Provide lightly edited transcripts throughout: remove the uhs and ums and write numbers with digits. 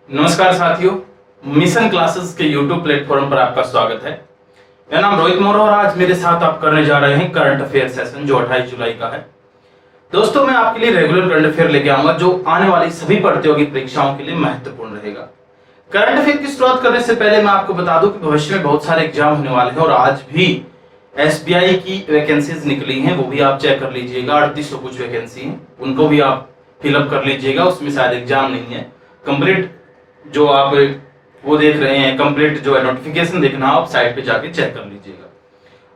नमस्कार साथियों, mission classes के यूट्यूब प्लेटफॉर्म पर आपका स्वागत है। मेरा नाम रोहित मोर और आज मेरे साथ आप करने जा रहे हैं करंट अफेयर सेशन जो 28 जुलाई का है। दोस्तों, मैं आपके लिए रेगुलर करंट अफेयर लेके आऊंगा जो आने वाली सभी प्रतियोगी परीक्षाओं के लिए महत्वपूर्ण रहेगा। करंट अफेयर की शुरुआत करने से पहले मैं आपको बता दूं कि भविष्य में बहुत सारे एग्जाम होने वाले हैं और आज भी एसबीआई की वैकेंसीज निकली हैं, वो भी आप चेक कर लीजिएगा। 3800 कुछ वैकेंसी है, उनको भी आप फिलअप कर लीजिएगा। उसमें शायद एग्जाम नहीं है। कंप्लीट जो आप वो देख रहे हैं, कंप्लीट जो है नोटिफिकेशन देखना, आप साइट पे जाके चेक कर लीजिएगा।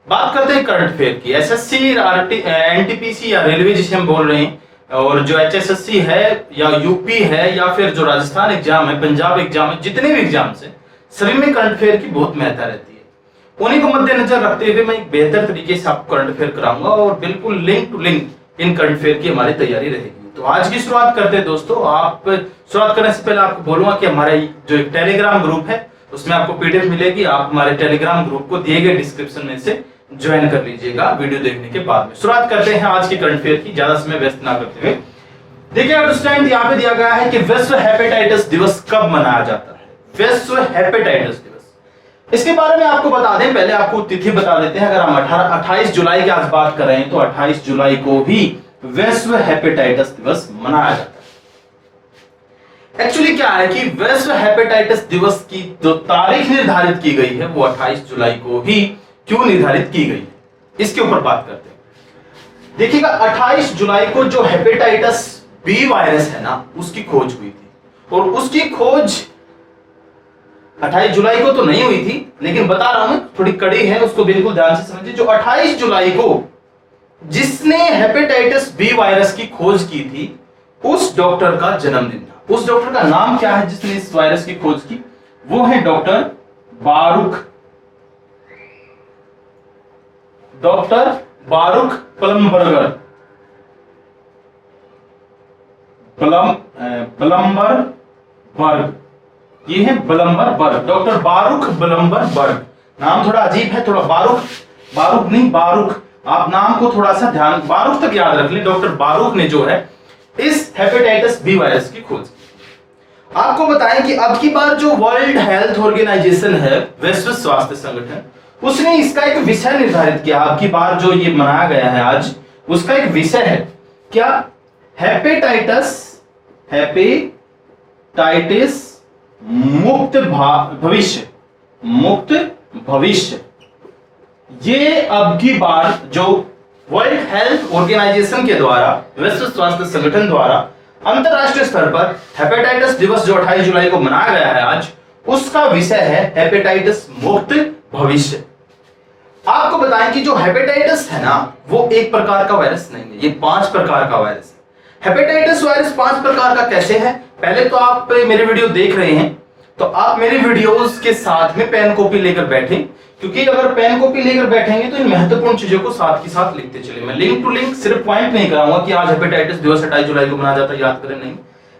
बात करते हैं करंट अफेयर की। एसएससी, एनटीपीसी या रेलवे जिसे हम बोल रहे हैं, और जो एचएसएससी है या यूपी है या फिर जो राजस्थान एग्जाम है, पंजाब एग्जाम है, जितने भी एग्जाम है सभी में करंट अफेयर की बहुत महत्ता रहती है। उन्हीं को मद्देनजर रखते हुए मैं एक बेहतर तरीके से आपको करंट अफेयर कराऊंगा और बिल्कुल link to link in current affair की हमारी तैयारी रहेगी। तो आज की शुरुआत करते हैं दोस्तों। आप शुरुआत करने से पहले आपको बोलूंगा कि हमारा जो एक टेलीग्राम ग्रुप है उसमें आपको पीडीएफ मिलेगी। आप हमारे टेलीग्राम ग्रुप को दिए गए डिस्क्रिप्शन में से ज्वाइन कर लीजिएगा वीडियो देखने के बाद में। शुरुआत करते हैं आज की करंट अफेयर की, ज्यादा समय व्यस्त ना करते हुए। देखिए अंडरस्टैंड, यहाँ पे दिया गया है कि विश्व हेपेटाइटिस दिवस कब मनाया जाता है। विश्व हेपेटाइटिस दिवस, इसके बारे में आपको बता दें, पहले आपको तिथि बता देते हैं। अगर हम 28 जुलाई की आज बात कर रहे हैं तो 28 जुलाई को भी विश्व हेपेटाइटिस दिवस मनाया जाता है। एक्चुअली क्या है कि विश्व हेपेटाइटिस दिवस की जो तारीख निर्धारित की गई है वो 28 जुलाई को ही क्यों निर्धारित की गई है, इसके ऊपर बात करते हैं। देखिएगा, 28 जुलाई को जो हेपेटाइटिस बी वायरस है ना, उसकी खोज हुई थी। और उसकी खोज 28 जुलाई को तो नहीं हुई थी, लेकिन बता रहा हूं, थोड़ी कड़ी है, उसको बिल्कुल ध्यान से समझिए। जो 28 जुलाई को जिसने हेपेटाइटिस बी वायरस की खोज की थी, उस डॉक्टर का जन्मदिन था। उस डॉक्टर का नाम क्या है जिसने इस वायरस की खोज की? वो है डॉक्टर बारूक प्लम्बरगर। ये है ब्लम्बरबर्ग, डॉक्टर बारूक ब्लम्बरबर्ग। नाम थोड़ा अजीब है, थोड़ा बारूक नहीं, बारूक। आप नाम को थोड़ा सा ध्यान, बारूक तक याद रख लें। डॉक्टर बारूक ने जो है इस हेपेटाइटिस बी वायरस की खोज की। आपको बताएं कि अब की बार जो वर्ल्ड हेल्थ ऑर्गेनाइजेशन है, विश्व स्वास्थ्य संगठन, उसने इसका एक विषय निर्धारित किया। अब की बार जो ये मनाया गया है आज, उसका एक विषय है क्या? हेपेटाइटिस मुक्त भविष्य। ये अब की बार जो वर्ल्ड हेल्थ ऑर्गेनाइजेशन के द्वारा, विश्व स्वास्थ्य संगठन द्वारा अंतरराष्ट्रीय स्तर पर हेपेटाइटिस दिवस जो 28 जुलाई को मनाया गया है आज, उसका विषय है हेपेटाइटिस मुक्त भविष्य। आपको बताएं कि जो हेपेटाइटिस है ना, वो एक प्रकार का वायरस नहीं है, ये 5 प्रकार का वायरस है। हेपेटाइटिस वायरस 5 प्रकार का कैसे है? पहले तो आप मेरे वीडियो देख रहे हैं तो आप मेरे वीडियोस के साथ में पेन कॉपी लेकर बैठें, क्योंकि अगर पेन कॉपी लेकर बैठेंगे तो इन महत्वपूर्ण चीजों को साथ के साथ लिखते चले। मैं लिंक टू लिंक सिर्फ पॉइंट नहीं कराऊंगा कि आज हेपेटाइटिस दिवस 28 जुलाई को मनाया जाता है, याद करें, नहीं।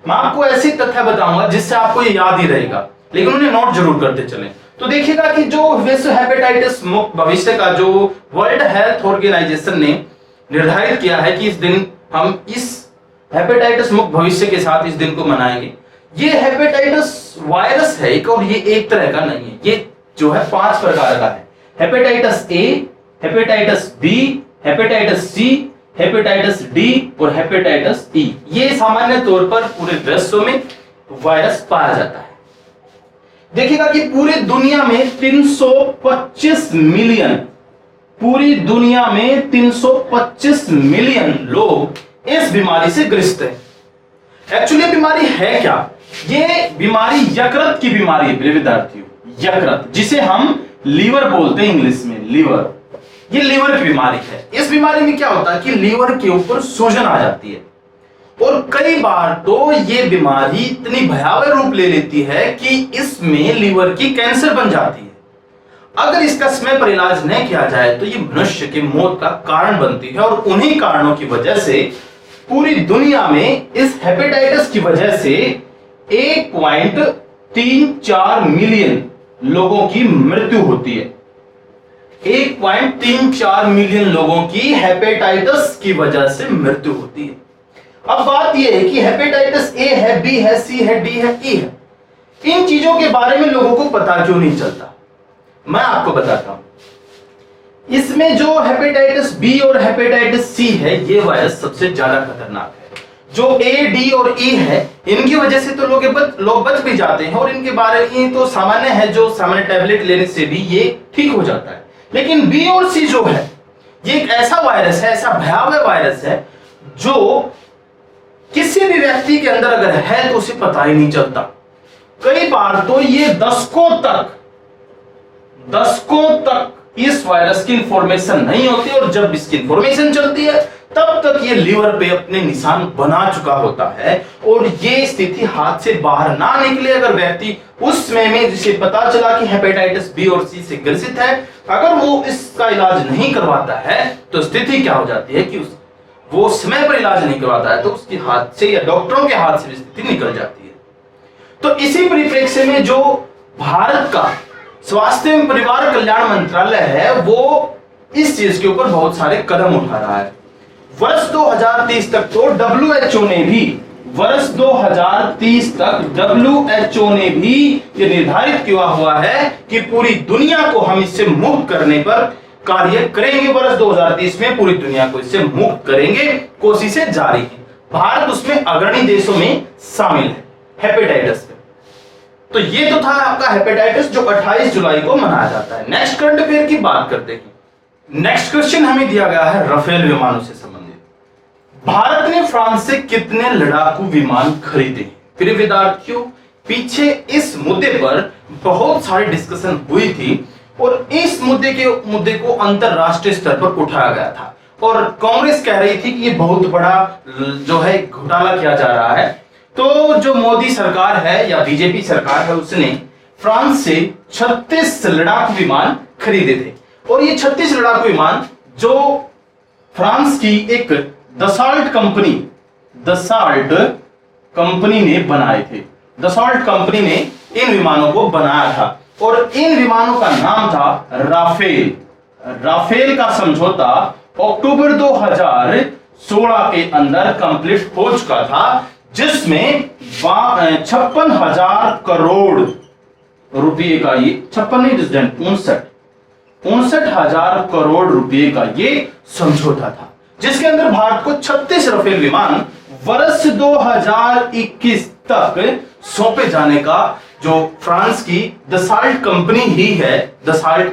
मैं आपको ऐसी तथ्य बताऊंगा जिससे आपको ये याद ही रहेगा, लेकिन उन्हें नोट जरूर करते चलें। तो देखिएगा कि जो विश्व हेपेटाइटिस मुक्त भविष्य का जो वर्ल्ड हेल्थ ऑर्गेनाइजेशन ने निर्धारित किया है कि इस दिन हम इस हेपेटाइटिस मुक्त भविष्य के साथ इस दिन को मनाएंगे। ये हेपेटाइटिस वायरस है एक, और ये एक तरह का नहीं है, ये जो है 5 प्रकार का है। Hepatitis A, hepatitis B, hepatitis C, hepatitis D और हेपेटाइटिस ई। ये सामान्य तौर पर पूरे विश्व में वायरस पाया जाता है। देखिएगा कि पूरी दुनिया में 325 मिलियन, पूरी दुनिया में 325 मिलियन लोग इस बीमारी से ग्रस्त हैं। एक्चुअली बीमारी है क्या? ये बीमारी यकृत की बीमारी है प्रिय विद्यार्थियों, यकृत, जिसे हम लीवर बोलते हैं इंग्लिश में, लीवर। ये लीवर की बीमारी है। इस बीमारी में क्या होता है कि लीवर के ऊपर सूजन आ जाती है, और कई बार तो ये बीमारी इतनी भयावह रूप ले लेती है कि इसमें लीवर की कैंसर बन जाती है। अगर इसका समय पर इलाज नहीं किया जाए तो ये मनुष्य की मौत का कारण बनती है, और उन्हीं कारणों की वजह से पूरी दुनिया में इस हेपेटाइटिस की वजह से 1.34 मिलियन लोगों की मृत्यु होती है। 1.34 मिलियन लोगों की हेपेटाइटिस की वजह से मृत्यु होती है। अब बात यह है कि हेपेटाइटिस ए है, बी है, सी है, डी है, ई है। इन चीजों के बारे में लोगों को पता क्यों नहीं चलता? मैं आपको बताता हूं। इसमें जो हेपेटाइटिस बी और हेपेटाइटिस सी है, ये वायरस सबसे ज्यादा खतरनाक है। जो ए, डी और ई है, इनकी वजह से तो लोग बच भी जाते हैं, और इनके बारे में तो सामान्य है, जो सामान्य टैबलेट लेने से भी ये ठीक हो जाता है। लेकिन बी और सी जो है, ये एक ऐसा वायरस है, ऐसा भयावह वायरस है, जो किसी भी व्यक्ति के अंदर अगर है तो उसे पता ही नहीं चलता। कई बार तो ये दशकों तक इस वायरस की इंफॉर्मेशन नहीं होती, और जब इसकी इंफॉर्मेशन चलती है तब तक ये लीवर पे अपने निशान बना चुका होता है, और ये स्थिति हाथ से बाहर ना निकले अगर व्यक्ति उस समय में जिसे पता चला कि हेपेटाइटिस बी और सी से ग्रसित है, अगर वो इसका इलाज नहीं करवाता है तो स्थिति क्या हो जाती है कि वो समय पर इलाज नहीं करवाता है तो उसके हाथ से या डॉक्टरों के हाथ से स्थिति निकल जाती है। तो इसी परिप्रेक्ष्य में जो भारत का स्वास्थ्य एवं परिवार कल्याण मंत्रालय है, वो इस चीज के ऊपर बहुत सारे कदम उठा रहा है। वर्ष 2030 तक तो WHO ने भी, वर्ष 2030 तक WHO ने भी ये निर्धारित किया हुआ है कि पूरी दुनिया को हम इससे मुक्त करने पर कार्य करेंगे। वर्ष 2030 में पूरी दुनिया को इससे मुक्त करेंगे, कोशिशें जारी हैं। भारत उसमें अग्रणी देशों में शामिल है हेपेटाइटिस पे। तो ये तो था आपका हेपेटाइटिस, जो 28 जुलाई को मनाया जाता है। नेक्स्ट करंट अफेयर की बात करते हैं। नेक्स्ट क्वेश्चन हमें दिया गया है राफेल विमानों से संबंधित। भारत ने फ्रांस से कितने लड़ाकू विमान खरीदे? प्रिय विद्यार्थियों, पीछे इस मुद्दे पर बहुत सारी डिस्कशन हुई थी, और इस मुद्दे को अंतरराष्ट्रीय स्तर पर उठाया गया था, और कांग्रेस कह रही थी कि ये बहुत बड़ा जो है घोटाला किया जा रहा है। तो जो मोदी सरकार है या बीजेपी सरकार है, उसने फ्रांस से 36 लड़ाकू विमान खरीदे थे, और ये 36 लड़ाकू विमान जो फ्रांस की एक दसाल्ट कंपनी ने बनाए थे। दसाल्ट कंपनी ने इन विमानों को बनाया था, और इन विमानों का नाम था राफेल। राफेल का समझौता अक्टूबर 2016 के अंदर कंप्लीट हो चुका था, जिसमें 56,000 करोड़ रुपए का, ये 56 नहीं, 59,000 करोड़ रुपए का ये समझौता था, जिसके अंदर भारत को 36 राफेल विमान वर्ष 2021 तक सौंपे जाने का, जो फ्रांस की दसाल्ट कंपनी ही है, दसाल्ट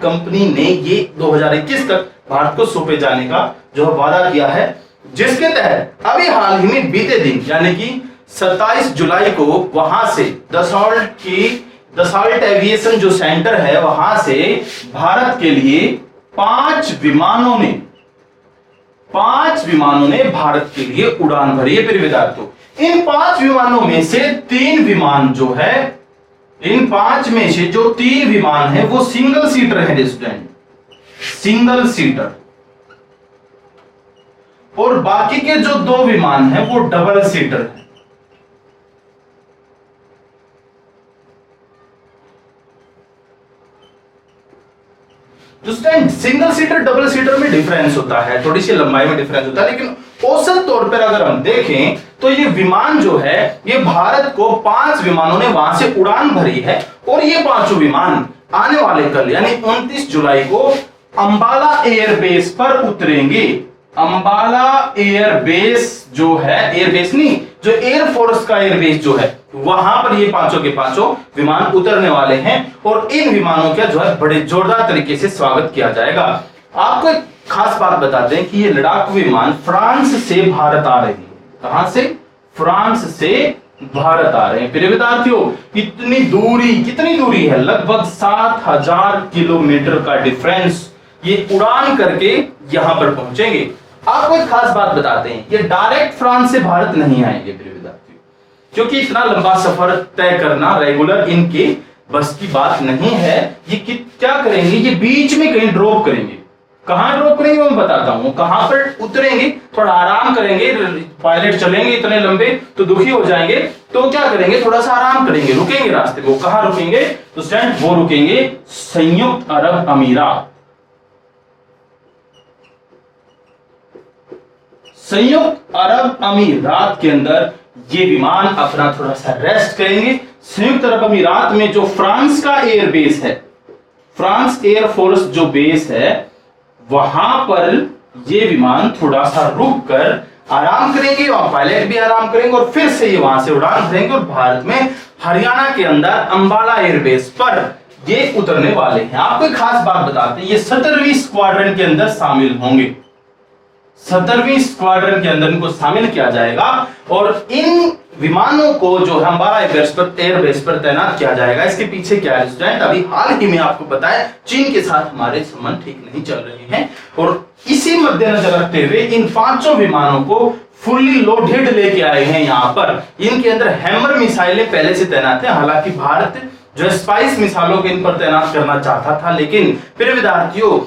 कंपनी ने ये 2021 तक भारत को सौंपे जाने का जो वादा किया है, जिसके तहत अभी हाल ही में बीते दिन यानी कि 27 जुलाई को वहां से दसाल्ट एविएशन जो सेंटर है, वहां से भारत के लिए 5 विमानों ने भारत के लिए उड़ान भरी है। प्रिय विद्यार्थियों, इन 5 विमानों में से 3 विमान जो है, इन 5 में से जो 3 विमान है वो सिंगल सीटर है स्टूडेंट, सिंगल सीटर, और बाकी के जो 2 विमान है वो डबल सीटर है। सिंगल सीटर डबल सीटर में डिफरेंस होता है, थोड़ी सी लंबाई में डिफरेंस होता है, लेकिन औसत तौर पर अगर हम देखें तो ये विमान जो है, ये भारत को 5 विमानों ने वहां से उड़ान भरी है, और ये 5 विमान आने वाले कल यानी 29 जुलाई को अंबाला एयरबेस पर उतरेंगे। अंबाला एयरबेस जो है, एयरबेस नहीं, जो एयरफोर्स का एयरबेस जो है, वहां पर ये 5 के 5 विमान उतरने वाले हैं, और इन विमानों का जो है बड़े जोरदार तरीके से स्वागत किया जाएगा। आपको एक खास बात बताते हैं कि ये लड़ाकू विमान फ्रांस से भारत आ रहे हैं। कहां से? फ्रांस से भारत आ रहे हैं। प्रिय विद्यार्थियों, कितनी दूरी है, लगभग 7,000 किलोमीटर का डिफरेंस, ये उड़ान करके यहां पर पहुंचेंगे। आपको एक खास बात बताते हैं, ये डायरेक्ट फ्रांस से भारत नहीं आएंगे प्रिय विद्यार्थियों, क्योंकि इतना लंबा सफर तय करना रेगुलर इनके बस की बात नहीं है। ये क्या करेंगे, ये बीच में कहीं ड्रॉप करेंगे। कहां ड्रॉप करेंगे मैं बताता हूं, कहां पर उतरेंगे, थोड़ा आराम करेंगे, पायलट चलेंगे इतने लंबे तो दुखी हो जाएंगे, तो क्या करेंगे, थोड़ा सा आराम करेंगे, रुकेंगे रास्ते में। कहां रुकेंगे तो स्टूडेंट वो रुकेंगे संयुक्त अरब अमीरात। संयुक्त अरब अमीरात के अंदर ये विमान अपना थोड़ा सा रेस्ट करेंगे। संयुक्त अरब अमीरात में जो फ्रांस का एयरबेस है, फ्रांस एयरफोर्स जो बेस है, वहां पर ये विमान थोड़ा सा रुक कर आराम करेंगे और पायलट भी आराम करेंगे और फिर से ये वहां से उड़ान भरेंगे और भारत में हरियाणा के अंदर अंबाला एयरबेस पर ये उतरने वाले हैं। आपको एक खास बात बताते हैं, ये 17वीं स्क्वाड्रन के अंदर शामिल होंगे। 17वीं स्क्वाड्रन के अंदर इनको शामिल किया जाएगा और इन विमानों को जो अंबाला एयरबेस पर तैनात किया जाएगा। इसके पीछे क्या है स्टूडेंट, अभी हाल ही में आपको पता है चीन के साथ हमारे संबंध ठीक नहीं चल रहे हैं और इसी मद्देनजर रखते हुए इन 5 विमानों को फुल्ली लोडेड लेके आए हैं यहाँ पर। इनके अंदर हैमर मिसाइलें पहले से तैनात है। हालांकि भारत जो स्पाइस मिसाइलों के इन पर तैनात करना चाहता था, लेकिन फिर विद्यार्थियों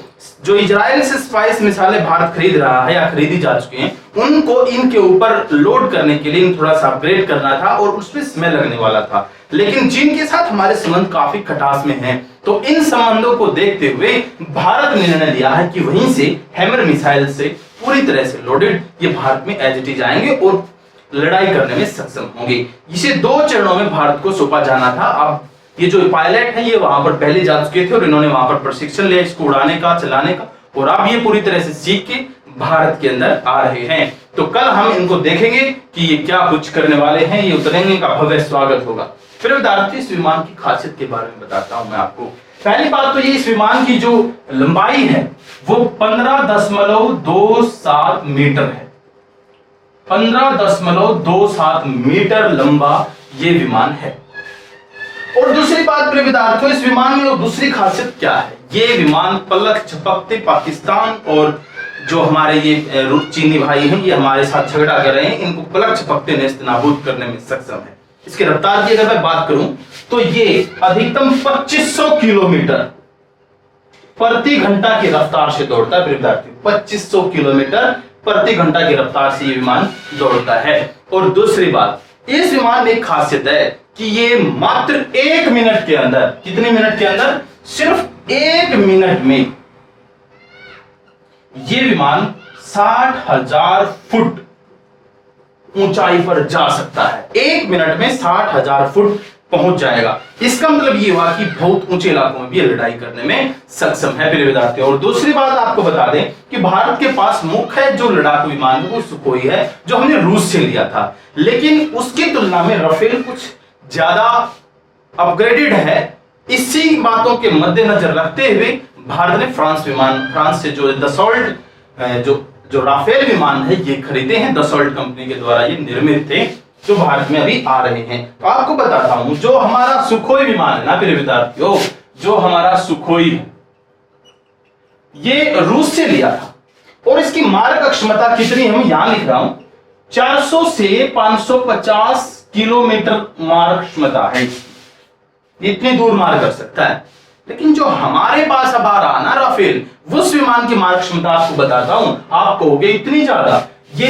जो इजराइल से स्पाइस मिसाइलें भारत खरीद रहा है या खरीदी जा चुकी हैं, उनको इनके ऊपर लोड करने के लिए थोड़ा सा अपग्रेड करना था और उसमें समय लगने वाला था। लेकिन चीन के साथ हमारे संबंध काफी खटास में हैं, तो इन संबंधों को देखते हुए भारत ने निर्णय लिया है कि वहीं से हैमर मिसाइल से पूरी तरह से लोडेड ये भारत में एज इट इज आएंगे और लड़ाई करने में सक्षम होंगे। इसे 2 चरणों में भारत को सौंपा जाना था। अब ये जो पायलट है ये वहां पर पहले जा चुके थे और इन्होंने वहां पर प्रशिक्षण लिया इसको उड़ाने का, चलाने का, और अब ये पूरी तरह से सीख के भारत के अंदर आ रहे हैं। तो कल हम इनको देखेंगे कि ये क्या कुछ करने वाले हैं, ये उतरेंगे, का भव्य स्वागत होगा। फिर विद्यार्थी इस विमान की खासियत के बारे में बताता हूं मैं आपको। पहली बात तो ये, इस विमान की जो लंबाई है वो 15.27 मीटर है। 15.27 मीटर लंबा ये विमान है। और दूसरी बात प्रिय विद्यार्थियों, इस विमान में दूसरी खासियत क्या है, ये विमान पलक झपकते पाकिस्तान और जो हमारे ये चीनी भाई हैं, ये हमारे साथ झगड़ा कर रहे हैं, इनको पलक झपकते नेस्तनाबूद करने में सक्षम है। इसकी रफ्तार की अगर मैं बात करूं तो ये अधिकतम 2500 किलोमीटर प्रति घंटा की रफ्तार से दौड़ता है। विद्यार्थियों 2500 किलोमीटर प्रति घंटा की रफ्तार से ये विमान दौड़ता है। और दूसरी बात, इस विमान में एक खासियत है कि ये मात्र 1 मिनट के अंदर, कितने मिनट के अंदर, सिर्फ 1 मिनट में ये विमान 60,000 फुट ऊंचाई पर जा सकता है। 1 मिनट में 60,000 फुट पहुंच जाएगा। इसका मतलब ये हुआ कि बहुत ऊंचे इलाकों में भी लड़ाई करने में सक्षम है प्रिय विद्यार्थियों। और दूसरी बात आपको बता दें कि भारत के पास मुख्य जो लड़ाकू विमान है वो सुखोई है, जो हमने रूस से लिया था, लेकिन उसकी तुलना में राफेल कुछ ज्यादा अपग्रेडेड है। इसी बातों के मद्देनजर रखते हुए भारत ने फ्रांस से जो दसॉल्ट जो राफेल विमान है ये खरीदे हैं। दसॉल्ट कंपनी के द्वारा ये निर्मित थे, जो भारत में अभी आ रहे हैं। तो आपको बताता हूं, जो हमारा सुखोई विमान है ना प्रिय विद्यार्थियों, जो हमारा सुखोई है ये रूस से लिया था और इसकी मारक क्षमता कितनी, हम यहां लिख रहा हूं, 400 से 550 किलोमीटर मारक क्षमता है। इतनी दूर मार कर सकता है। लेकिन जो हमारे पास अब आ रहा ना राफेल, उस विमान की मारक क्षमता आपको बताता हूं, आप कहोगे इतनी ज्यादा। ये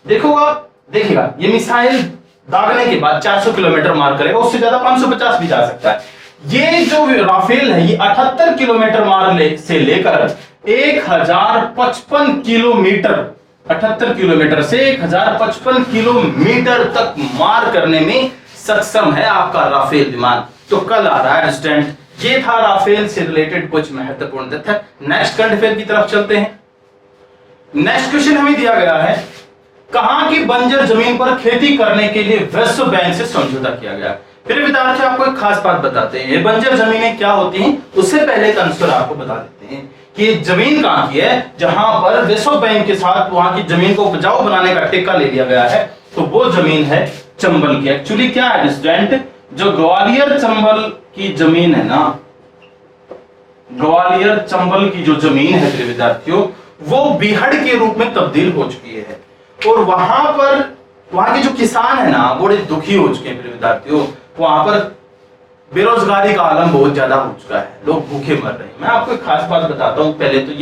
देखिएगा ये मिसाइल दागने के बाद 400 किलोमीटर मार करेगा, उससे ज्यादा 550 भी जा सकता है। ये जो राफेल है ये 78 किलोमीटर मार से लेकर 1055 किलोमीटर, 78 किलोमीटर से 1055 किलोमीटर तक मार करने में सक्षम है आपका राफेल विमान। तो कल आ रहा है स्टूडेंट, ये था राफेल से रिलेटेड कुछ महत्वपूर्ण तथ्य। नेक्स्ट करंट अफेयर की तरफ चलते हैं। नेक्स्ट क्वेश्चन हमें दिया गया है, कहां की बंजर जमीन पर खेती करने के लिए विश्व बैंक से समझौता किया गया। फिर विद्यार्थी आपको एक खास बात बताते हैं, ये बंजर जमीनें क्या होती हैं, उससे पहले का आंसर आपको बता देते हैं कि जमीन कहां की है जहां पर विश्व बैंक के साथ वहां की जमीन को उपजाऊ बनाने का ठेका ले लिया गया है। तो वो जमीन है चंबल की। एक्चुअली क्या है स्टूडेंट, जो ग्वालियर चंबल की जमीन है ना, ग्वालियर चंबल की जो जमीन है प्रिय विद्यार्थियों, वो बिहड़ के रूप में तब्दील हो चुकी है और वहां के जो किसान है ना बड़े दुखी हो चुके हैं प्रिय विद्यार्थियों। वहां पर बेरोजगारी का आलम बहुत ज्यादा हो चुका है, लोग भूखे मर रहे हैं। मैं आपको एक खास बात बताता हूं। पहले तो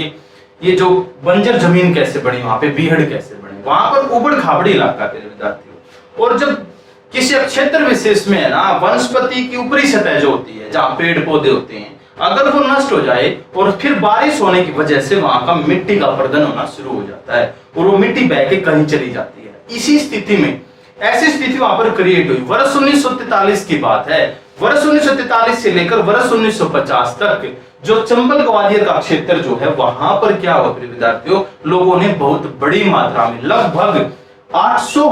ये जो बंजर जमीन कैसे बनी, वहां पे बीहड़ कैसे बनी, वहां पर उबड़ खाबड़ी इलाका है विद्यार्थियों। और जब किसी क्षेत्र विशेष में है ना, वनस्पति की ऊपरी सतह जो होती है जहां पेड़ पौधे होते हैं, अगर वो नष्ट हो जाए और फिर बारिश होने की वजह से वहां का मिट्टी का अपरदन होना शुरू हो जाता है और वो मिट्टी बह के कहीं चली जाती है। इसी स्थिति में ऐसी स्थिति वहां पर क्रिएट हुई। वर्ष 1943 की बात है। वर्ष 1943 से लेकर वर्ष 1950 तक जो चंबल ग्वालियर का क्षेत्र जो है वहां पर क्या हुआ प्रिय विद्यार्थियों, लोगों ने बहुत बड़ी मात्रा में लगभग 800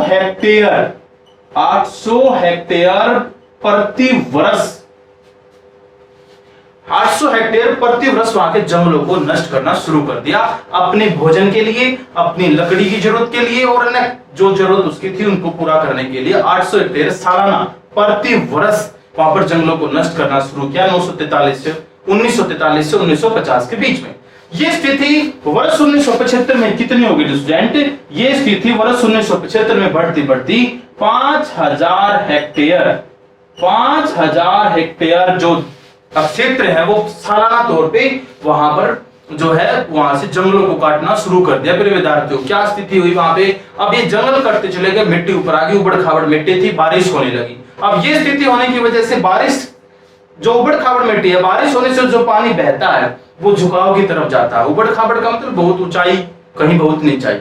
हेक्टेयर प्रति वर्ष 800 हेक्टेयर प्रति वर्ष वहां के जंगलों को नष्ट करना शुरू कर दिया, अपने भोजन के लिए, अपनी लकड़ी की जरूरत के लिए और अन्य जो जरूरत उसकी थी उनको पूरा करने के लिए 800 हेक्टेयर सालाना प्रति वर्ष वहां पर जंगलों को नष्ट करना शुरू किया 1943 से 1950 के बीच में। ये स्थिति वर्ष 1975 में कितनी होगी स्टूडेंट? ये स्थिति वर्ष 1975 में बढ़ती बढ़ती 5000 हेक्टेयर जो क्षेत्र है वो सालाना तौर पे वहां पर जो है वहां से जंगलों को काटना शुरू कर दिया। प्रिय विद्यार्थियों, क्या स्थिति हुई वहां पे? अब ये जंगल कटते चले गए, मिट्टी ऊपर आ गई, उबड़ खाबड़ मिट्टी थी, बारिश होने लगी। अब ये स्थिति होने की वजह से बारिश, जो उबड़ खाबड़ मिट्टी है, बारिश होने से जो पानी बहता है वो झुकाव की तरफ जाता है। उबड़ खाबड़ का मतलब बहुत ऊंचाई, कहीं बहुत नीचाई,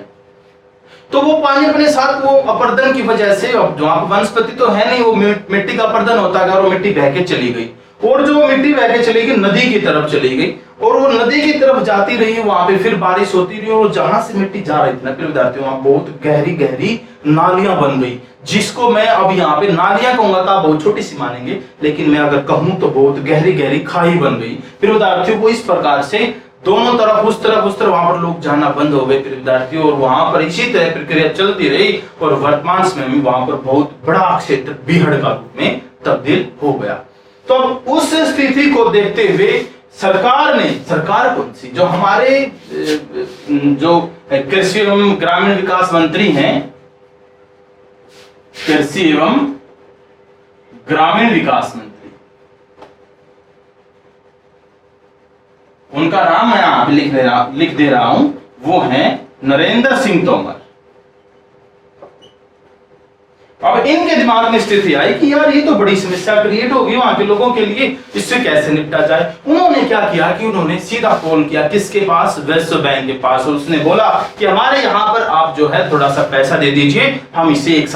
तो वो पानी अपने साथ वो अपर्दन की वजह से, वहां पर वनस्पति तो है नहीं, वो मिट्टी का अपर्दन होता है और मिट्टी बह के चली गई, और जो मिट्टी बह के चली गई नदी की तरफ चली गई, और वो नदी की तरफ जाती रही, वहां पे फिर बारिश होती रही, और जहां से मिट्टी जा रही थी ना फिर विद्यार्थियों वहां बहुत गहरी गहरी नालियां बन गई, जिसको मैं अब यहाँ पे नालियां कहूंगा तो आप बहुत छोटी सी मानेंगे, लेकिन मैं अगर कहूं तो बहुत गहरी गहरी खाई बन गई। फिर विद्यार्थियों को इस प्रकार से दोनों तरफ उस तरफ वहां पर लोग जाना बंद हो गए फिर विद्यार्थियों, और वहां पर इसी तरह प्रक्रिया चलती रही, और वर्तमान समय में वहां पर बहुत बड़ा क्षेत्र बीहड़ का रूप में तब्दील हो गया। तो उस स्थिति को देखते हुए सरकार कौन सी, जो हमारे जो कृषि एवं ग्रामीण विकास मंत्री हैं, कृषि एवं ग्रामीण विकास मंत्री, उनका नाम मैं यहां पे लिख दे रहा हूं, वो है नरेंद्र सिंह तोमर। अब इनके दिमाग में स्थिति आई कि यार ये तो बड़ी समस्या क्रिएट होगी वहां के लोगों के लिए, इससे कैसे निपटा जाए। उन्होंने क्या किया कि उन्होंने सीधा फोन किया किसके पास? विश्व बैंक के पास, और उसने बोला कि हमारे यहाँ पर आप जो है थोड़ा सा पैसा दे दीजिए, हम इसे एक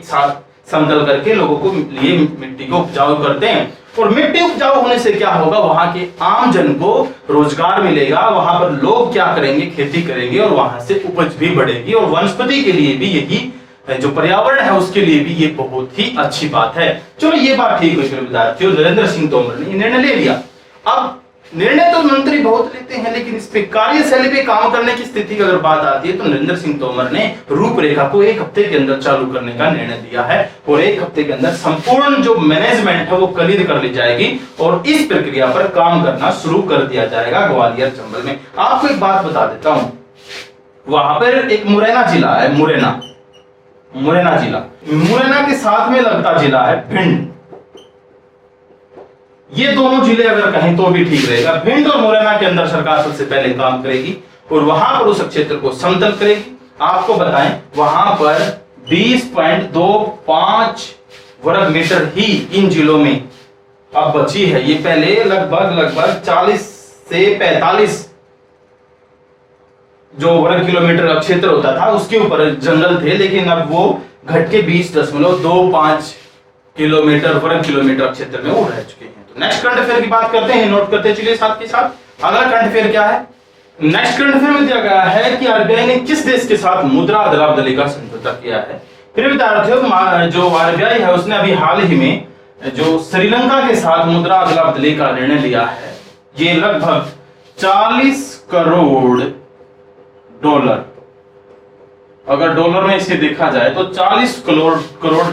साथ समतल करके लोगों को लिए मिट्टी को उपजाऊ करते हैं, और मिट्टी उपजाऊ होने से क्या होगा, वहां के आम जन को रोजगार मिलेगा, वहां पर लोग क्या करेंगे, खेती करेंगे, और वहां से उपज भी बढ़ेगी, और वनस्पति के लिए भी यही जो पर्यावरण है उसके लिए भी ये बहुत ही अच्छी बात है। चलो ये बात ठीक हुई फिर विद्यार्थियों, नरेंद्र सिंह तोमर ने निर्णय ले लिया। अब निर्णय तो मंत्री बहुत लेते हैं, लेकिन इस पे कार्यशैली पे काम करने की स्थिति की अगर बात आती है तो नरेंद्र सिंह तोमर ने रूपरेखा को 1 हफ्ते के अंदर चालू करने का निर्णय लिया है, और 1 हफ्ते के अंदर संपूर्ण जो मैनेजमेंट है वो क्लियर कर ली जाएगी, और इस प्रक्रिया पर काम करना शुरू कर दिया जाएगा ग्वालियर चंबल में। आपको एक बात बता देता हूं, वहां पर एक मुरैना जिला है, मुरैना जिला, मुरैना के साथ में लगता जिला है भिंड। ये दोनों जिले अगर कहें तो भी ठीक रहेगा। भिंड और मुरैना के अंदर सरकार सबसे पहले काम करेगी, और वहां पर उस क्षेत्र को समतल करेगी। आपको बताएं वहां पर 20.25 वर्ग मीटर ही इन जिलों में अब बची है। ये पहले लगभग 40 से 45 जो वर्ग किलोमीटर का क्षेत्र होता था उसके ऊपर जंगल थे, लेकिन अब वो घट के 20.25 किलोमीटर वर्ग किलोमीटर क्षेत्र में वो रह चुके हैं। तो नेक्स्ट करंट अफेयर की बात करते हैं, नोट करते चलिए साथ के साथ। अगला करंट अफेयर क्या है? नेक्स्ट करंट अफेयर में दिया गया है कि आरबीआई ने किस देश के साथ मुद्रा अदला-बदली का समझौता किया है। फिर विद्यार्थियों, जो आरबीआई है उसने अभी हाल ही में जो श्रीलंका के साथ मुद्रा अदला-बदली का निर्णय लिया है। ये लगभग 40 करोड़ डॉलर, अगर डॉलर में इसे देखा जाए तो 40 करोड़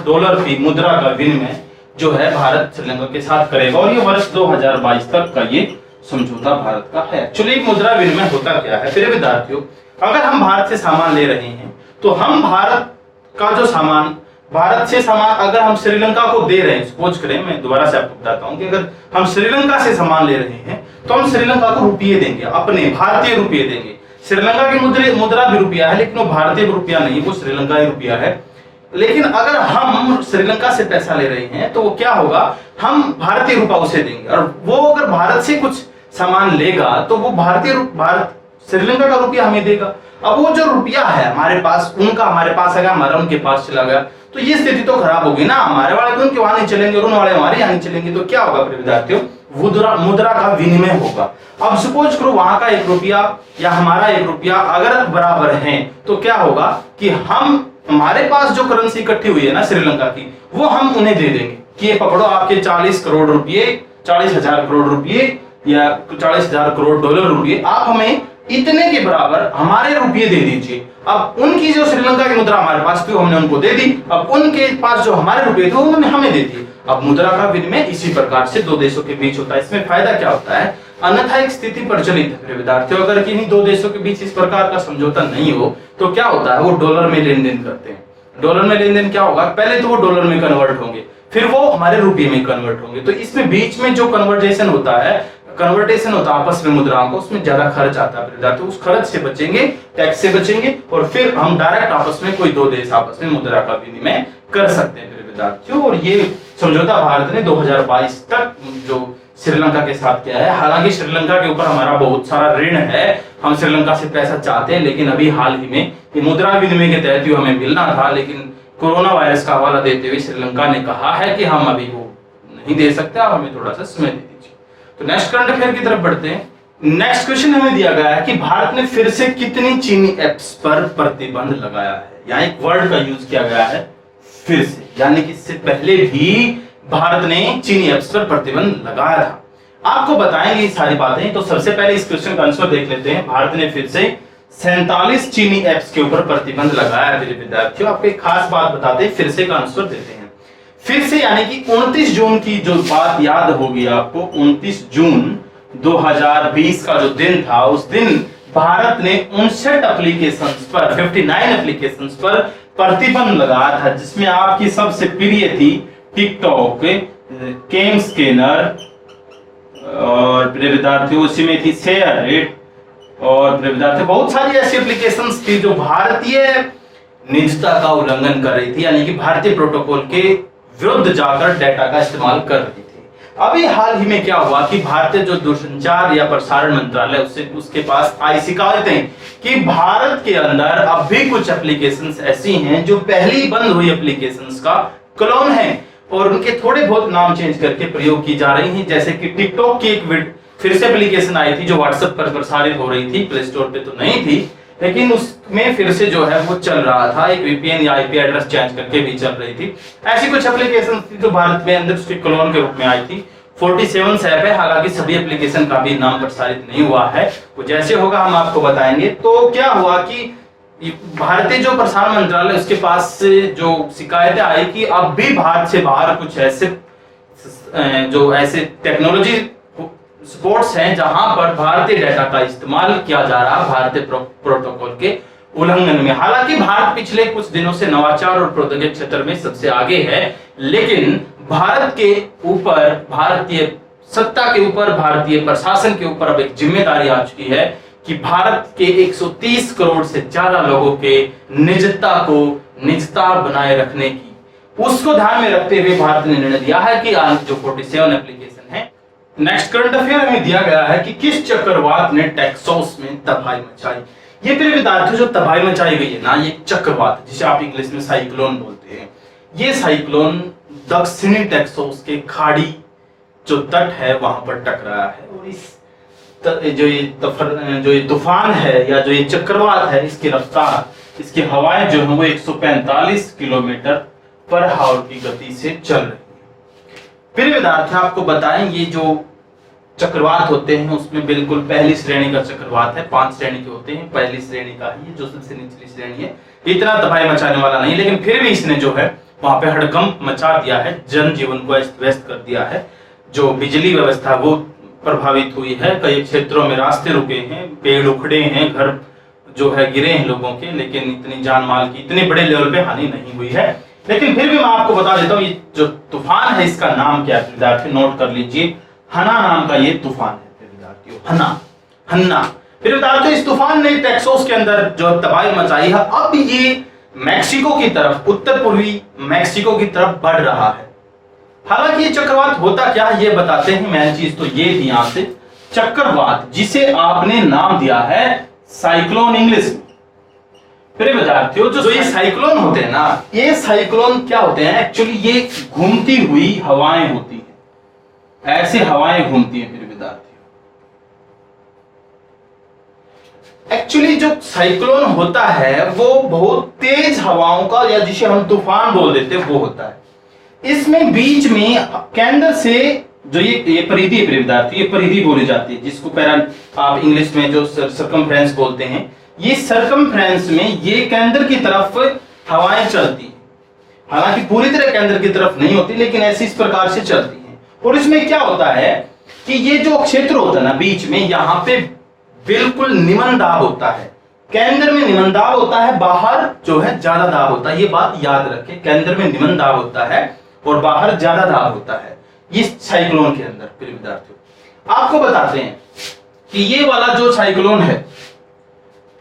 डॉलर की मुद्रा का विनिमय जो है भारत श्रीलंका के साथ करेगा, और ये वर्ष 2022 तक का ये समझौता भारत का है। एक्चुअली मुद्रा विनिमय होता क्या है? फिर विद्यार्थियों, अगर हम भारत से सामान ले रहे हैं तो हम भारत का जो सामान, भारत से सामान अगर हम श्रीलंका को दे रहे हैं, सपोज करें, मैं दोबारा से आपको बताता हूं कि अगर हम श्रीलंका से सामान ले रहे हैं तो हम श्रीलंका को रुपये देंगे, अपने भारतीय रुपये देंगे। श्रीलंका की मुद्रा भी रुपया है, लेकिन वो भारतीय रुपया नहीं, वो श्रीलंका ही रुपया है। लेकिन अगर हम श्रीलंका से पैसा ले रहे हैं तो वो क्या होगा, हम भारतीय रुपया उसे देंगे, और वो अगर भारत से कुछ सामान लेगा तो वो भारत श्रीलंका का रुपया हमें देगा। अब वो जो रुपया है हमारे पास, उनका हमारे पास आ गया, हमारा उनके पास चला गया, तो ये स्थिति तो खराब होगी ना, हमारे वाले तो उनके वहां नहीं चलेंगे और उन वाले हमारे यहाँ नहीं चलेंगे, तो क्या होगा विद्यार्थियों, मुद्रा का विनिमय होगा। अब सपोज करो वहां का 1 रुपया या हमारा 1 रुपया अगर बराबर है, तो क्या होगा कि हमारे पास जो करेंसी इकट्ठी हुई है ना श्रीलंका की, वो हम उन्हें दे देंगे कि ये पकड़ो आपके 40 करोड़ रुपये, 40,000 करोड़ रुपये या 40,000 करोड़ डॉलर रुपये, आप हमें इतने के बराबर हमारे रुपये दे दीजिए। अब उनकी जो श्रीलंका की मुद्रा हमारे पास थी हमने उनको दे दी, अब उनके पास जो हमारे रुपये थे उन्होंने हमें दे दिए। अब मुद्रा का विनिमय इसी प्रकार से दो देशों के बीच होता है। इसमें फायदा क्या होता है, अन्यथा एक स्थिति प्रचलित है विद्यार्थियों, अगर किन्हीं दो देशों के बीच इस प्रकार का समझौता नहीं हो तो क्या होता है, वो डॉलर में लेन देन करते हैं। डॉलर में लेन देन क्या होगा, पहले तो वो डॉलर में कन्वर्ट होंगे, फिर वो हमारे रुपये में कन्वर्ट होंगे, तो इसमें बीच में जो कन्वर्टेशन होता है आपस में मुद्राओं को, उसमें ज्यादा खर्च आता है विद्यार्थियों, उस खर्च से बचेंगे, टैक्स से बचेंगे, और फिर हम डायरेक्ट आपस में कोई दो देश आपस में मुद्रा का विनिमय कर सकते हैं विद्यार्थियों। और ये समझौता भारत ने 2022 तक जो श्रीलंका के साथ किया है। हालांकि श्रीलंका के ऊपर हमारा बहुत सारा ऋण है, हम श्रीलंका से पैसा चाहते हैं, लेकिन अभी हाल ही में ये मुद्रा विनिमय के तहत हमें मिलना था, लेकिन कोरोना वायरस का हवाला देते हुए श्रीलंका ने कहा है कि हम अभी वो नहीं दे सकते, आप हमें थोड़ा सा समय दे दीजिए। तो नेक्स्ट करंट अफेयर की तरफ बढ़ते हैं। नेक्स्ट क्वेश्चन हमें दिया गया है कि भारत ने फिर से कितनी चीनी एप्स पर प्रतिबंध लगाया है। यहाँ एक वर्ड का यूज किया गया है फिर से, यानी कि इससे पहले भी भारत ने चीनी एप्स पर प्रतिबंध लगाया था। आपको बताएंगे ये सारी बातें। तो सबसे पहले इस क्वेश्चन का आंसर देख लेते हैं। भारत ने फिर से 47 चीनी एप्स के ऊपर प्रतिबंध लगाया है मेरे विद्यार्थियों। आपको एक खास बात बताते हैं, फिर से का आंसर देते हैं। फिर से यानी कि 29 जून की जो बात याद होगी आपको, 29 जून 2020 का जो दिन था, उस दिन भारत ने 59 एप्लीकेशंस पर, 59 एप्लीकेशंस पर प्रतिबंध लगाया था, जिसमें आपकी सबसे प्रिय थी टिकटॉक, केम स्कैनर, और विद्यार्थियों उसी में थी शेयरइट, और विद्यार्थियों बहुत सारी ऐसी एप्लीकेशंस थी जो भारतीय निजता का उल्लंघन कर रही थी, यानी कि भारतीय प्रोटोकॉल के विरुद्ध जाकर डेटा का इस्तेमाल कर रही थी। अभी हाल ही में क्या हुआ कि भारतीय जो दूरसंचार या प्रसारण मंत्रालय उसके पास आई शिकायतें कि भारत के अंदर अब भी कुछ एप्लीकेशंस ऐसी हैं जो पहली बंद हुई एप्लीकेशंस का क्लोन है और उनके थोड़े बहुत नाम चेंज करके प्रयोग की जा रही हैं। जैसे कि टिकटॉक की एक फिर से एप्लीकेशन आई थी जो व्हाट्सएप पर प्रसारित हो रही थी, प्ले स्टोर पे तो नहीं थी, लेकिन उसमें फिर से जो है वो चल रहा था, एक वीपीएन या आईपी एड्रेस चेंज करके भी चल रही थी। ऐसी कुछ एप्लीकेशन थी जो भारत में अंदर उसके क्लोन के रूप में आई थी। 47 ऐप है, हालांकि सभी एप्लीकेशन का भी नाम प्रसारित नहीं हुआ है, वो जैसे होगा हम आपको बताएंगे। तो क्या हुआ कि भारतीय जो प्रसारण मंत्रालय उसके पास से जो शिकायतें आई कि अब भी भारत से बाहर कुछ ऐसे टेक्नोलॉजी स्पोर्ट्स हैं जहां पर भारतीय डेटा का इस्तेमाल किया जा रहा है भारतीय प्रोटोकॉल के उल्लंघन में। हालांकि भारत पिछले कुछ दिनों से नवाचार और प्रौद्योगिकी क्षेत्र में सबसे आगे है, लेकिन भारत के ऊपर, भारतीय सत्ता के ऊपर, भारतीय प्रशासन के ऊपर अब एक जिम्मेदारी आ चुकी है कि भारत के 130 करोड़ से ज्यादा लोगों के निजता बनाए रखने की, उसको ध्यान में रखते हुए भारत ने निर्णय दिया है कि आज जो 47 एप्लीकेशन है। नेक्स्ट करंट अफेयर में दिया गया है कि किस चक्रवात ने टेक्सास में तबाही मचाई। ये फिर विद्यार्थियों जो तबाही मचाई गई है ना, ये चक्रवात जिसे आप इंग्लिश में साइक्लोन बोलते हैं, ये साइक्लोन दक्षिणी टेक्सास के खाड़ी जो तट है वहां पर टकराया है और इस जो ये तूफान है या जो ये चक्रवात है, इसकी रफ्तार, इसकी हवाएं जो है वो 145 किलोमीटर पर आवर की गति से चल रही है। फिर विद्यार्थी आपको बताएं, ये जो चक्रवात होते हैं उसमें बिल्कुल पहली श्रेणी का चक्रवात है, 5 श्रेणी के होते हैं, पहली श्रेणी का ही जो सबसे निचली श्रेणी है, इतना तबाही मचाने वाला नहीं, लेकिन फिर भी इसने जो है वहां पे हड़कंप मचा दिया है, जनजीवन को अस्त व्यस्त कर दिया है, जो बिजली व्यवस्था वो प्रभावित हुई है, कई क्षेत्रों में रास्ते रुके हैं, पेड़ उखड़े हैं, घर जो है गिरे हैं लोगों के, लेकिन इतनी जान माल की इतने बड़े लेवल पे हानि नहीं हुई है। लेकिन फिर भी मैं आपको बता देता हूँ, ये जो तूफान है इसका नाम क्या है विद्यार्थी, नोट कर लीजिए, हन्ना नाम का ये तूफान है विद्यार्थियों, हन्ना। फिर विद्यार्थियों इस तूफान ने टेक्सास के अंदर जो तबाही मचाई है, अब ये मैक्सिको की तरफ, उत्तर पूर्वी मैक्सिको की तरफ बढ़ रहा है। हालांकि ये चक्रवात होता क्या है ये बताते हैं। मेन चीज तो ये थी यहाँ से, चक्रवात जिसे आपने नाम दिया है साइक्लोन, इंग्लिश प्रिय विद्यार्थियों, जो ये साइक्लोन होते हैं ना, ये साइक्लोन क्या होते हैं एक्चुअली, ये घूमती हुई हवाएं होती हैं, ऐसे हवाएं घूमती हैं प्रिय विद्यार्थियों। एक्चुअली जो साइक्लोन होता है वो बहुत तेज हवाओं का, या जिसे हम तूफान बोल देते हैं, वो होता है। इसमें बीच में केंद्र से जो ये परिधि है प्रिय विद्यार्थी, ये परिधि बोली जाती है, जिसको आप इंग्लिश में जो सर्कमफ्रेंस बोलते हैं। ये सर्कमफ्रेंस में ये केंद्र की तरफ हवाएं चलती हैं, हालांकि पूरी तरह केंद्र की तरफ नहीं होती, लेकिन ऐसी इस प्रकार से चलती हैं। और इसमें क्या होता है कि ये जो क्षेत्र होता है ना बीच में, यहाँ पे बिल्कुल निम्न दाब होता है, केंद्र में निम्न दाब होता है, बाहर जो है ज्यादा दाब होता है। ये बात याद रखें, केंद्र में निम्न दाब होता है और बाहर ज्यादा दाब होता है इस साइक्लोन के अंदर। प्रिय विद्यार्थियों, आपको बताते हैं कि ये वाला जो साइक्लोन है,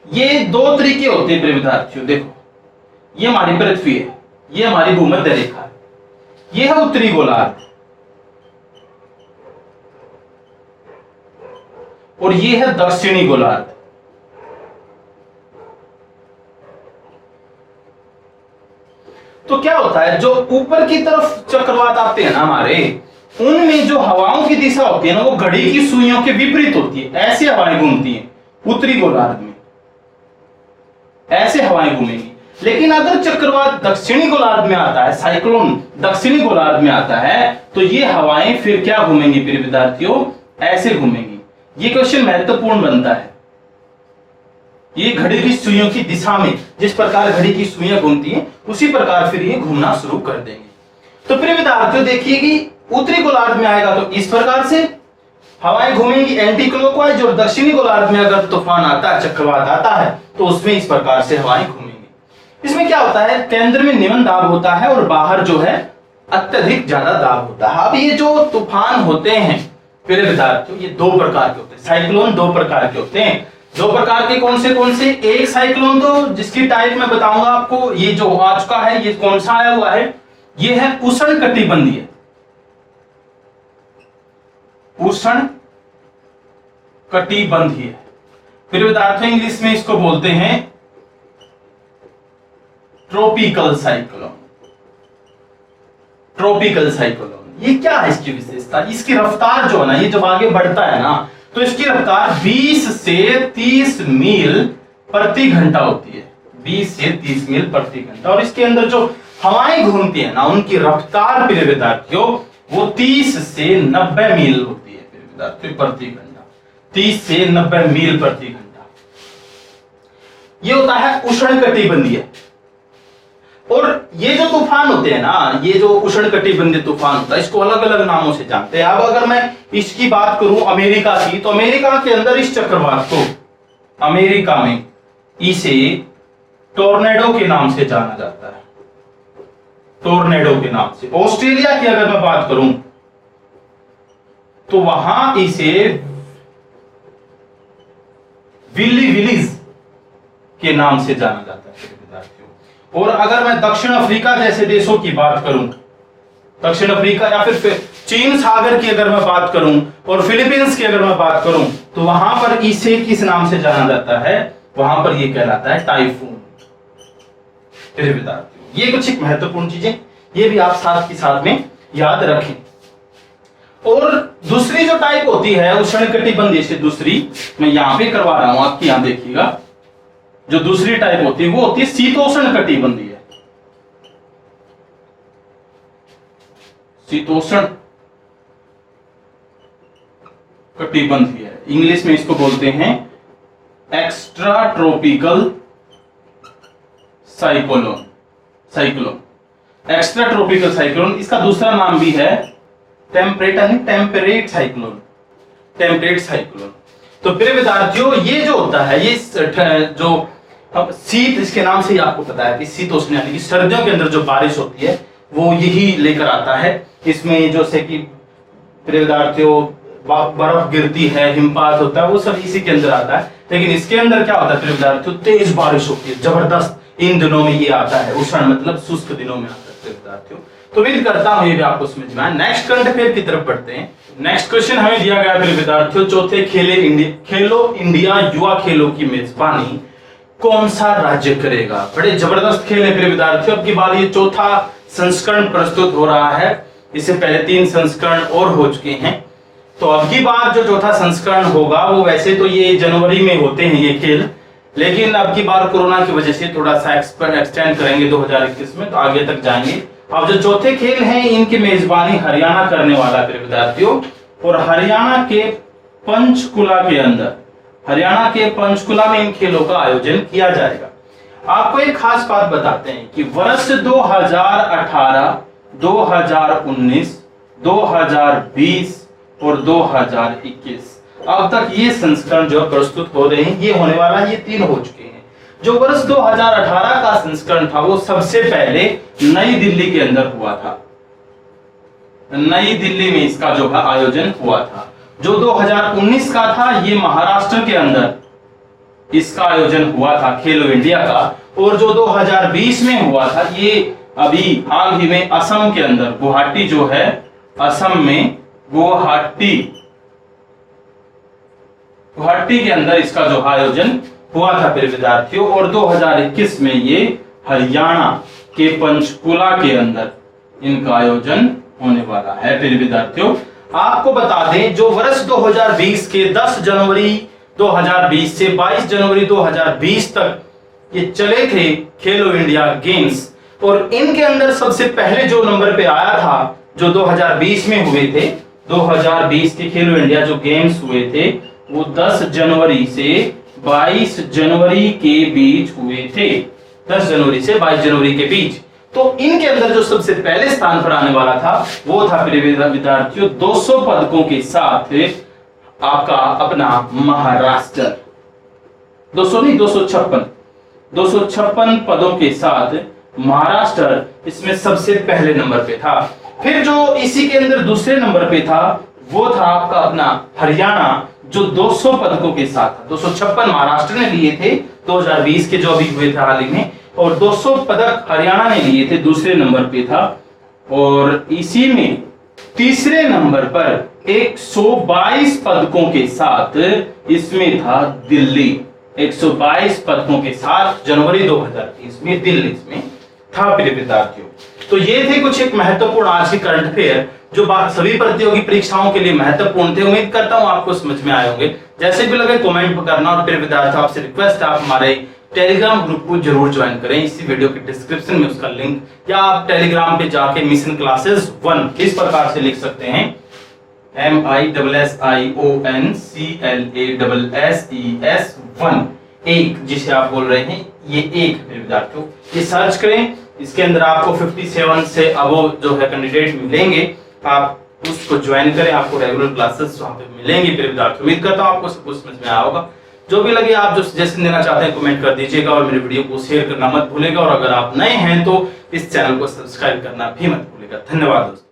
ये दो तरीके होते हैं प्रिय विद्यार्थियों। देखो, ये हमारी पृथ्वी है, ये हमारी भूमध्य रेखा है, ये है उत्तरी गोलार्ध और ये है दक्षिणी गोलार्ध। तो क्या होता है, जो ऊपर की तरफ चक्रवात आते हैं ना हमारे, उनमें जो हवाओं की दिशा होती है ना, वो घड़ी की सुइयों के विपरीत होती है। ऐसी हवाएं घूमती हैं उत्तरी गोलार्ध में, ऐसे हवाएं घूमेंगी। लेकिन अगर चक्रवात दक्षिणी गोलार्ध में आता है, साइक्लोन दक्षिणी गोलार्ध में आता है, तो ये हवाएं फिर क्या घूमेंगी प्रिय विद्यार्थियों, ऐसे घूमेंगी। ये क्वेश्चन महत्वपूर्ण बनता है। ये घड़ी की सुइयों की दिशा में, जिस प्रकार घड़ी की सुइयां घूमती हैं, उसी प्रकार फिर ये घूमना शुरू कर देंगे। तो प्रिय विद्यार्थियों, देखिए कि उत्तरी गोलार्ध में आएगा तो इस प्रकार से हवाएं घूमेंगी एंटी क्लॉकवाइज, और दक्षिणी गोलार्ध में अगर तूफान आता है, चक्रवात आता है, तो उसमें इस प्रकार से हवाएं घूमेंगी। इसमें क्या होता है, केंद्र में निम्न दाब होता है और बाहर जो है अत्यधिक ज्यादा दाब होता है। अब ये जो तूफान होते हैं प्रिय विद्यार्थियों, ये दो प्रकार के होते हैं। साइक्लोन दो प्रकार के होते हैं। दो प्रकार के कौन से? एक साइक्लोन तो जिसकी टाइप मैं बताऊंगा आपको, ये जो आ चुका है, ये कौन सा आया हुआ है, ये है उष्ण कटिबंधीय। उष्ण कटिबंधीय फिर विद्यार्थियों, इंग्लिश में इसको बोलते हैं ट्रॉपिकल साइक्लोन। ट्रॉपिकल साइक्लोन ये क्या है, इसकी विशेषता, इसकी रफ्तार जो है ना, ये जब आगे बढ़ता है ना, तो इसकी रफ्तार 20 से 30 मील प्रति घंटा होती है। 20 से 30 मील प्रति घंटा। और इसके अंदर जो हवाएं घूमती है ना, उनकी रफ्तार प्रिय विद्यार्थियों वो 30 से 90 मील होती है प्रिय विद्यार्थियों प्रति घंटा। 30 से 90 मील प्रति घंटा ये होता है उष्ण कटिबंधीय। और ये जो तूफान होते हैं ना, ये जो उष्ण कटिबंधीय तूफान होता है, इसको अलग अलग नामों से जानते हैं। अब अगर मैं इसकी बात करूं अमेरिका की, तो अमेरिका के अंदर इस चक्रवात को अमेरिका में इसे टोर्नेडो के नाम से जाना जाता है। टोर्नेडो के नाम से। ऑस्ट्रेलिया की अगर मैं बात करूं तो वहां इसे विल्ली विलीज के नाम से जाना जाता है विद्यार्थियों। और अगर मैं दक्षिण अफ्रीका जैसे देशों की बात करूं, दक्षिण अफ्रीका या फिर चीन सागर की अगर मैं बात करूं और फिलीपींस की अगर मैं बात करूं, तो वहां पर इसे किस नाम से जाना जाता है, वहां पर यह कहलाता है टाइफून। विद्यार्थियों ये कुछ एक महत्वपूर्ण चीजें, ये भी आप साथ के साथ में याद रखें। और दूसरी जो टाइप होती है उष्णकटिबंधीय से, दूसरी मैं यहां पे करवा रहा हूं आपकी, यहां देखिएगा, जो दूसरी टाइप होती है वो होती है शीतोष्ण कटिबंधीय। शीतोष्ण कटिबंधीय, इंग्लिश में इसको बोलते हैं extra tropical cyclone. Extra tropical cyclone, इसका दूसरा नाम भी है टेम्परेट साइक्लोन। Temperate cyclone. तो प्रिय विद्यार्थियों ये जो होता है, ये जो अब शीत, इसके नाम से ही आपको पता है कि शीतोष्ण यानी कि सर्दियों के अंदर जो बारिश होती है वो यही लेकर आता है। इसमें जो से कि प्रिय विद्यार्थियों बर्फ गिरती है, हिमपात होता है, वो सब इसी के अंदर आता है। लेकिन इसके अंदर क्या होता है प्रिय विद्यार्थियों, तेज बारिश होती है, जबरदस्त। इन दिनों में ये आता है, उष्ण मतलब शुष्क दिनों में आता है विद्यार्थियों। तो उम्मीद करता हूं ये भी आपको समझ में आया। नेक्स्ट करंट अफेयर की तरफ बढ़ते हैं। नेक्स्ट क्वेश्चन हमें दिया गया है विद्यार्थियों, चौथे खेलो इंडिया युवा खेलों की मेजबानी कौन सा राज्य करेगा। बड़े जबरदस्त खेल है प्रिय विद्यार्थियों। अब की बार ये चौथा संस्करण प्रस्तुत हो रहा है। इससे पहले 3 संस्करण और हो चुके हैं, तो अब की बार जो चौथा संस्करण होगा वो वैसे तो ये जनवरी में होते हैं ये खेल, लेकिन अब की बार कोरोना की वजह से थोड़ा सा एक्सटेंड करेंगे 2021 में, तो आगे तक जाएंगे। अब जो चौथे खेल हैं इनकी मेजबानी हरियाणा करने वाला है विद्यार्थियों, और हरियाणा के पंचकुला में इन खेलों का आयोजन किया जाएगा। आपको एक खास बात बताते हैं कि वर्ष 2018, 2019, 2020 और 2021 अब तक ये संस्करण जो प्रस्तुत हो रहे हैं, ये होने वाला ये 3 हो चुके हैं। जो वर्ष 2018 का संस्करण था वो सबसे पहले नई दिल्ली के अंदर हुआ था। नई दिल्ली में इसका जो है आयोजन हुआ था। जो 2019 का था ये महाराष्ट्र के अंदर इसका आयोजन हुआ था खेलो इंडिया का, और जो 2020 में हुआ था ये अभी हाल ही में असम के अंदर, गुवाहाटी जो है असम में, गुवाहाटी के अंदर इसका जो आयोजन हुआ था प्रिय विद्यार्थियों। और 2021 में ये हरियाणा के पंचकुला के अंदर इनका आयोजन होने वाला है प्रिय विद्यार्थियों। आपको बता दें जो वर्ष 2020 के 10 जनवरी 2020 से 22 जनवरी 2020 तक ये चले थे खेलो इंडिया गेम्स, और इनके अंदर सबसे पहले जो नंबर पे आया था जो 2020 में हुए थे, 2020 के खेलो इंडिया जो गेम्स हुए थे वो 10 जनवरी से 22 जनवरी के बीच हुए थे। 10 जनवरी से 22 जनवरी के बीच, तो इनके अंदर जो सबसे पहले स्थान पर आने वाला था वो था प्रिय विद्यार्थियों 200 पदकों के साथ आपका अपना महाराष्ट्र। 200 नहीं, 256 पदों के साथ महाराष्ट्र इसमें सबसे पहले नंबर पे था। फिर जो इसी के अंदर दूसरे नंबर पे था वो था आपका अपना हरियाणा, जो 200 पदकों के साथ 256 महाराष्ट्र ने लिए थे 2020 के जो अभी हुए थे हाल ही में, और 200 पदक हरियाणा ने लिए थे, दूसरे नंबर पे था। और इसी में तीसरे नंबर पर 122 पदकों के साथ इसमें था दिल्ली। 122 पदकों के साथ जनवरी 2020 में दिल्ली इसमें था प्रिय विद्यार्थियों। तो ये थे कुछ एक महत्वपूर्ण आज के करंट अफेयर जो सभी प्रतियोगी परीक्षाओं के लिए महत्वपूर्ण थे। उम्मीद करता हूं आपको समझ में आए होंगे। जैसे भी लगे कमेंट करना, और प्रिय विद्यार्थियों आपसे रिक्वेस्ट है आप हमारे टेलीग्राम ग्रुप को जरूर ज्वाइन करें। इसी वीडियो के डिस्क्रिप्शन में उसका लिंक, या आप टेलीग्राम पे जाके मिशन क्लासेस 1 इस प्रकार से लिख सकते हैं, MISSIONCLASSES1 एक, जिसे आप बोल रहे हैं ये एक विद्यार्थियों, ये सर्च करें। इसके अंदर आपको 57 से अबव जो है कैंडिडेट मिलेंगे, आप उसको ज्वाइन करें, आपको रेगुलर क्लासेस वहां पे मिलेंगे प्रिय विद्यार्थियों। उम्मीद करता हूं आपको सब कुछ समझ में आया होगा। जो भी लगे आप जो सजेशन देना चाहते हैं कमेंट कर दीजिएगा, और मेरे वीडियो को शेयर करना मत भूलिएगा, और अगर आप नए हैं तो इस चैनल को सब्सक्राइब करना भी मत भूलिएगा। धन्यवाद दोस्तों।